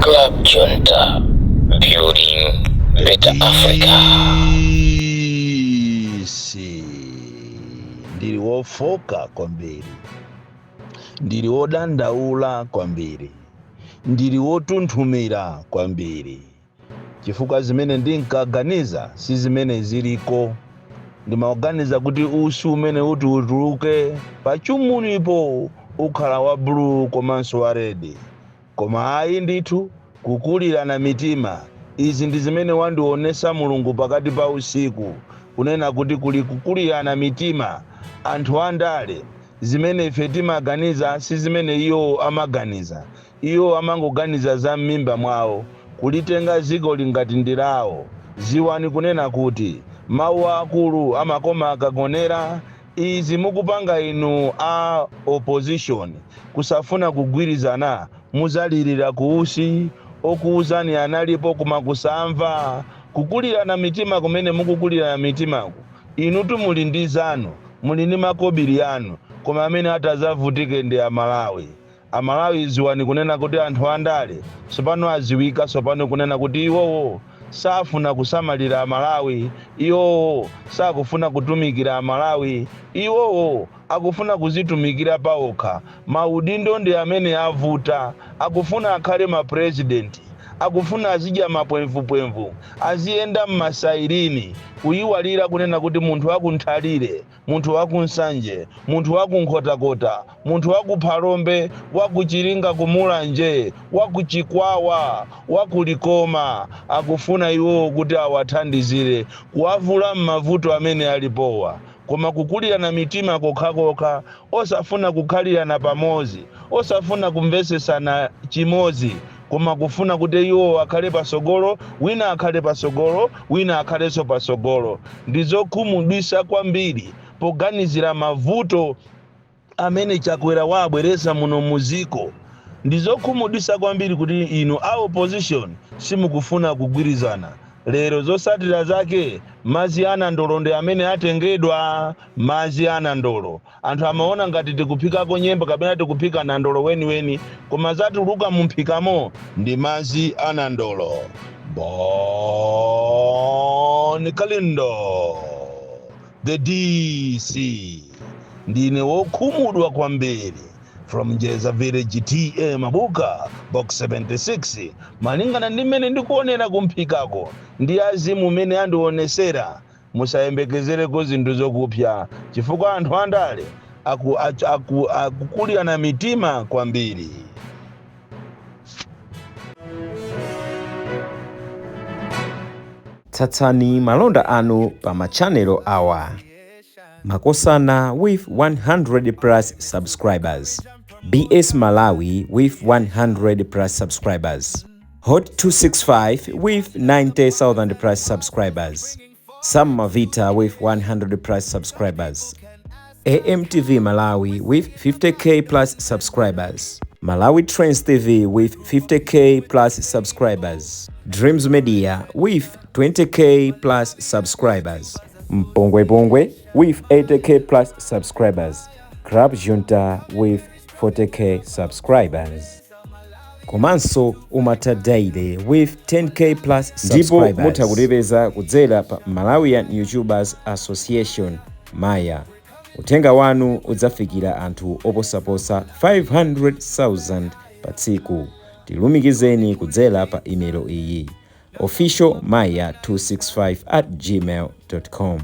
Club Junta, building better Africa. Ndiri wofoka kwambiri, ndiri wodandaula kwambiri, ndiri wotunthumira kwambiri, chifukwa zimene ndinkaganiza si zimene ziliko. Ndimaganiza kuti usi umene uti utuluke pachimunipo ukhala wa blue komanso wa red, koma ayi ndithu kukulirana mitima. Izi ndi zimene wandionesa Mulungu pakati pa usiku, kunena kuti kuli kukulirana mitima. Anthu andale zimene ife timaganiza si zimene iyo amaganiza. Iyo amangoganiza za m'mimba mwawo, kulitenga ziko lingati ndilawo. Ziwani kunena kuti mawu akulu amakoma akagonera. Izi mukupanga inu a opposition kusafuna kugwirizana, muzalirira kuusi okuuzani analipo kumakusamva. Kukulirana mitima kumene mukukulirana mitimaku, inu tumuli ndi zanu, muli ndi makobiri anu, koma amene atazavutike ndi Amalawi. Amalawi ziwani kunena kuti anthu andale sopano aziwika, sopano kunena kuti iwowo safuna kusamalira Amalawi, iwowo sakufuna kutumikira Amalawi, iwowo akufuna kuzitumikira paokha. Maudindo ndi amene avuta, akufuna akhale ma president, akufuna azidya mapwemvupwemvu, aziyenda m'masairini, kuyiwalira kunena kuti munthu wakunthalire, munthu wakunsanje, munthu wakunkhotakota, munthu wakuphalombe, wakuchiringa kumulanje, wakuchikwawa, wakulikoma, akufuna iwo kuti awathandizire kuwavula m'mavuto amene alipowa. Koma kukulirana mitima kokhakokha, osafuna kukhalirana pamodzi, osafuna kumvesesana chimodzi, koma kufuna kuti iwo akhale pasogolo, wina akhale pasogolo, wina akhalenso pasogolo. Ndizokhumudwitsa kwambiri poganizira mavuto amene Chakwera wabweresa muno muziko. Ndizokhumudwitsa kwambiri kuti inu a opposition simukufuna kugwirizana. Lero zosatira zake mazi anandolo ndi amene atengedwa. Mazi anandolo anthu amaona ngati tikuphikako nyemba kapena tikuphika nandolo weni, koma zatuluka mumphikamo ndi mazi anandolo. Bon Kalindo, the DC. Ndine wokhumudwa kwambiri. From Jeza Village TM Mabuka, Box 76. Malingana ndi mmene ndikuonera kumphikako, ndi azimu mmene andionesera. Musayembekezereko zinthu zokupya, chifukwa anthu andale akukulirana mitima kwambiri. Tsatsani malonda anu pa machanelo awa. Makosana with 100 plus subscribers. BS Malawi with 100 plus subscribers. Hot 265 with 90,000 plus subscribers. Sam Mavita with 100 plus subscribers. AMTV Malawi with 50k plus subscribers. Malawi Trends TV with 50k plus subscribers. Dreams Media with 20k plus subscribers. Mpongwe Pongwe with 80k plus subscribers. Club Junta with 40k subscribers. Komanso Umata Daily with 10k plus subscribers. Ndipo mutakulipeza kudzera pa Malawian YouTubers Association Maya. Utenga wanu udzafikira anthu oposaposa 500,000 pa tsiku. Tilumikizeni kudzera pa email iyi officialmaya265@gmail.com.